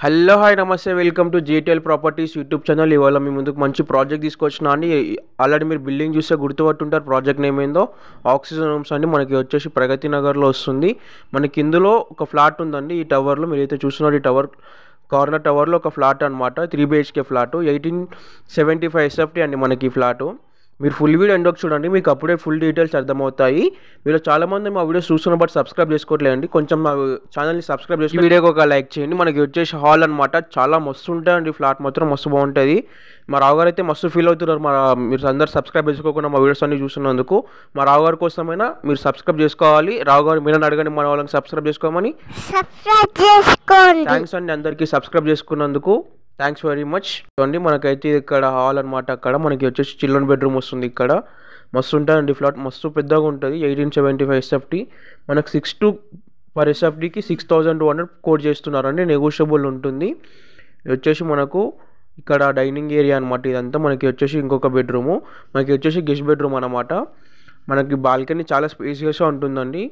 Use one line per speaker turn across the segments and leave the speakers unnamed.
Hello hi నమస్తే welcome to GTL properties YouTube channel. ఇవాళ మీ ముందుకు మంచి ప్రాజెక్ట్ తీసుకొచ్చినా అండి. ఆల్రెడీ మీరు బిల్డింగ్ చూస్తే గుర్తుపట్టుంటారు ప్రాజెక్ట్ నేమ్ ఏందో. ఆక్సిజన్ హోమ్స్ అండి. మనకి వచ్చేసి ప్రగతి నగర్లో వస్తుంది. మనకి ఇందులో ఒక ఫ్లాట్ ఉందండి. ఈ టవర్లో మీరైతే చూస్తున్నారు, ఈ టవర్ కార్నర్ టవర్లో ఒక ఫ్లాట్ అనమాట. 3 BHK ఫ్లాట్, 1875 SFT అండి మనకి ఈ ఫ్లాటు. మీరు ఫుల్ వీడియో ఎండోకి చూడండి, మీకు అప్పుడే ఫుల్ డీటెయిల్స్ అర్థమవుతాయి. మీరు చాలామంది మా వీడియో చూస్తున్నారు బట్ సబ్స్క్రైబ్ చేసుకోవట్లేదండి. కొంచెం మా ఛానల్ని సబ్స్క్రైబ్ చేసి వీడియోకి ఒక లైక్ చేయండి. మనకి వచ్చేసి హాల్ అనమాట. చాలా మస్తు ఉంటాయండి. ఫ్లాట్ మాత్రం మస్తు బాగుంటుంది. మా రావుగారు అయితే మస్తు ఫీల్ అవుతున్నారు. మీరు అందరు సబ్స్క్రైబ్ చేసుకోకుండా మా వీడియోస్ అన్ని చూస్తున్నందుకు. మా రావుగారి కోసమైనా మీరు సబ్స్క్రైబ్ చేసుకోవాలి. రావుగారు మీరు అడగండి మన వాళ్ళని సబ్స్క్రైబ్ చేసుకోమని. థ్యాంక్స్ అండి అందరికీ సబ్స్క్రైబ్ చేసుకున్నందుకు. Thanks very much. చూడండి మనకైతే ఇక్కడ హాల్ అనమాట. అక్కడ మనకి వచ్చేసి చిల్డ్రన్ బెడ్రూమ్ వస్తుంది. ఇక్కడ మస్తు ఉంటుందండి ఫ్లాట్, మస్తు పెద్దగా ఉంటుంది. 1875 SFT. మనకు 6 పర్ SFTకి 6200 కోట్ చేస్తున్నారండి. నెగోషియబుల్ ఉంటుంది. ఇది వచ్చేసి మనకు ఇక్కడ డైనింగ్ ఏరియా అనమాట. ఇదంతా మనకి వచ్చేసి ఇంకొక బెడ్రూము. మనకి వచ్చేసి గెస్ట్ బెడ్రూమ్ అనమాట. మనకి బాల్కనీ చాలా స్పేసియస్గా ఉంటుందండి.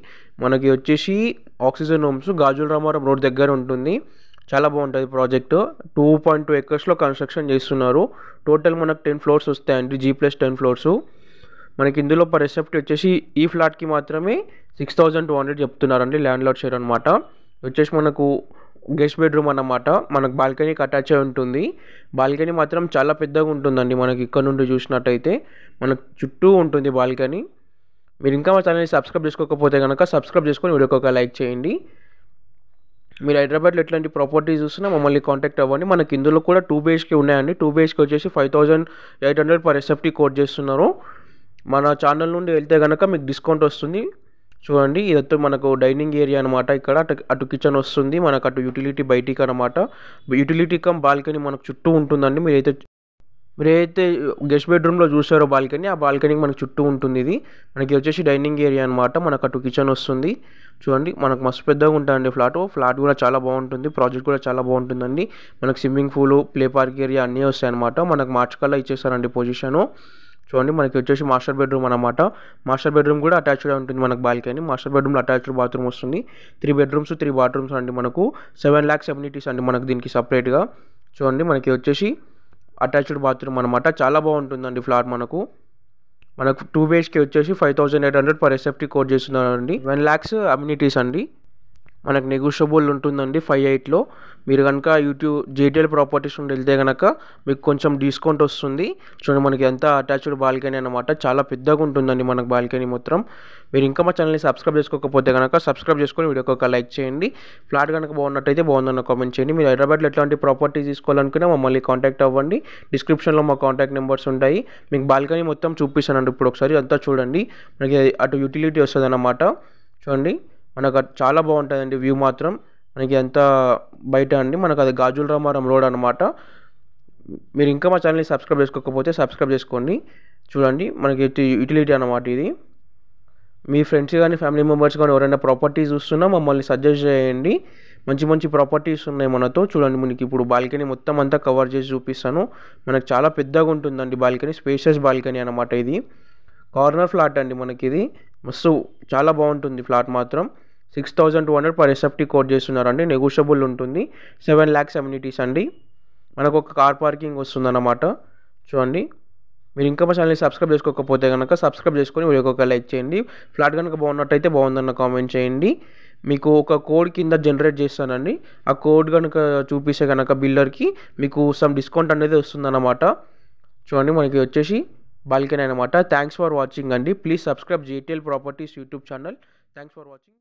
మనకి వచ్చేసి ఆక్సిజన్ హోమ్స్ గాజుల రామారం రోడ్ దగ్గర ఉంటుంది. చాలా బాగుంటుంది ప్రాజెక్టు. 2.2 acresలో కన్స్ట్రక్షన్ చేస్తున్నారు. టోటల్ మనకు 10 floors వస్తాయండి. G+10 floors. మనకి ఇందులో పర్ SFT వచ్చేసి ఈ ఫ్లాట్కి మాత్రమే 6200 చెప్తున్నారండి. ల్యాండ్ లార్డ్ షేర్ అనమాట. వచ్చేసి మనకు గెస్ట్ బెడ్రూమ్ అన్నమాట. మనకు బాల్కనీకి అటాచ్ అయి ఉంటుంది. బాల్కనీ మాత్రం చాలా పెద్దగా ఉంటుందండి. మనకి ఇక్కడ నుండి చూసినట్టయితే మనకు చుట్టూ ఉంటుంది బాల్కనీ. మీరు ఇంకా మా ఛానల్ని సబ్స్క్రైబ్ చేసుకోకపోతే కనుక సబ్స్క్రైబ్ చేసుకొని వీడియోకి ఒక లైక్ చేయండి. మీరు హైదరాబాద్లో ఎట్లాంటి ప్రాపర్టీస్ చూసినా మమ్మల్ని కాంటాక్ట్ అవ్వండి. మనకి ఇందులో కూడా 2 BHK ఉన్నాయండి. 2 BHK వచ్చేసి 5800 పర్ SFT కోట్ చేస్తున్నారు. మన ఛానల్ నుండి వెళ్తే కనుక మీకు డిస్కౌంట్ వస్తుంది. చూడండి ఇదంతా మనకు డైనింగ్ ఏరియా అనమాట. ఇక్కడ అటు కిచెన్ వస్తుంది, మనకు అటు యూటిలిటీ బయటికి అనమాట. యూటిలిటీ కమ్ బాల్కనీ మనకు చుట్టూ ఉంటుందండి. మీరైతే గెస్ట్ బెడ్రూమ్లో చూసారో బాల్కనీ, ఆ బాల్కనీకి మనకు చుట్టూ ఉంటుంది. ఇది మనకి వచ్చేసి డైనింగ్ ఏరియా అనమాట. మనకు అటు కిచెన్ వస్తుంది. చూడండి మనకు మస్తు పెద్దగా ఉంటుందండి ఫ్లాట్ కూడా చాలా బాగుంటుంది. ప్రాజెక్ట్ కూడా చాలా బాగుంటుందండి. మనకు swimming pool, play park area అన్నీ వస్తాయి అనమాట. మనకు మార్చ్ కల్లా ఇచ్చేస్తారండి పొజిషను. చూడండి మనకి వచ్చేసి మాస్టర్ బెడ్రూమ్ అనమాట. మాస్టర్ బెడ్రూమ్ కూడా అటాచ్డ్ ఉంటుంది మనకు బాల్కనీ. మాస్టర్ బెడ్రూమ్లో అటాచ్డ్ బాత్రూమ్ వస్తుంది. 3 bedrooms 3 bathrooms అండి. మనకు 7 lakhs amenities అండి మనకు దీనికి సపరేట్గా. చూడండి మనకి వచ్చేసి అటాచ్డ్ బాత్రూమ్ అనమాట. చాలా బాగుంటుందండి ఫ్లాట్. మనకు 2 BHK వచ్చేసి 5800 పర్ SFT కోట్ చేస్తున్నారండి. 1 lakhs అమ్యూనిటీస్ అండి. మనకు నెగోషియబుల్ ఉంటుందండి 58లో. మీరు కనుక యూట్యూబ్ జీటీఎల్ ప్రాపర్టీస్ నుండి వెళ్తే కనుక మీకు కొంచెం డిస్కౌంట్ వస్తుంది. చూడండి మనకి ఎంత అటాచ్డ్ బాల్కనీ అనమాట. చాలా పెద్దగా ఉంటుందండి మనకు బాల్కనీ మొత్తం. మీరు ఇంకా మా ఛానల్ని సబ్స్క్రైబ్ చేసుకోకపోతే కనుక సబ్స్క్రైబ్ చేసుకొని వీడియోకి ఒక లైక్ చేయండి. ఫ్లాట్ కనుక బాగున్నట్టయితే బాగుందన్న కామెంట్ చేయండి. మీరు హైదరాబాద్లో ఎట్లాంటి ప్రాపర్టీస్ తీసుకోవాలనుకున్నా మమ్మల్ని కాంటాక్ట్ అవ్వండి. డిస్క్రిప్షన్లో మా కాంటాక్ట్ నెంబర్స్ ఉంటాయి. మీకు బాల్కనీ మొత్తం చూపిస్తానండి. ఇప్పుడు ఒకసారి అంతా చూడండి. మనకి అటు యూటిలిటీ వస్తుంది అన్నమాట. చూడండి మనకు చాలా బాగుంటుందండి వ్యూ మాత్రం. మనకి ఎంత బయట అండి మనకు అది గాజుల రామారం రోడ్ అనమాట. మీరు ఇంకా మా ఛానల్ని సబ్స్క్రైబ్ చేసుకోకపోతే సబ్స్క్రైబ్ చేసుకోండి. చూడండి మనకి యూటిలిటీ అనమాట ఇది. మీ ఫ్రెండ్స్ కానీ ఫ్యామిలీ మెంబర్స్ కానీ ఎవరైనా ప్రాపర్టీస్ చూస్తున్నా మమ్మల్ని సజెస్ట్ చేయండి. మంచి మంచి ప్రాపర్టీస్ ఉన్నాయి మనతో. చూడండి మనకి ఇప్పుడు బాల్కనీ మొత్తం అంతా కవర్ చేసి చూపిస్తాను. మనకు చాలా పెద్దగా ఉంటుందండి బాల్కనీ. స్పేషియస్ బాల్కనీ అనమాట. ఇది కార్నర్ ఫ్లాట్ అండి. మనకి ఇది మస్తు చాలా బాగుంటుంది ఫ్లాట్ మాత్రం. 6200 పర్ SFT కోట్ చేస్తున్నారండి. నెగోషియబుల్ ఉంటుంది. 7 lakhs అమ్యూనిటీస్ అండి. మనకు ఒక కార్ పార్కింగ్ వస్తుంది అన్నమాట. చూడండి మీరు ఇంకా మా ఛానల్ని సబ్స్క్రైబ్ చేసుకోకపోతే కనుక సబ్స్క్రైబ్ చేసుకొని వీడియోకి ఒక లైక్ చేయండి. ఫ్లాట్ కనుక బాగున్నట్టయితే బాగుందన్న కామెంట్ చేయండి. మీకు ఒక కోడ్ కింద జనరేట్ చేస్తానండి. ఆ కోడ్ కనుక చూపిస్తే కనుక బిల్లర్కి మీకు సమ్ డిస్కౌంట్ అనేది వస్తుందన్నమాట. చూడండి మనకి వచ్చేసి బాల్కనీ అనమాట. థ్యాంక్స్ ఫర్ వాచింగ్ అండి. Please subscribe GTL properties YouTube channel. Thanks for watching.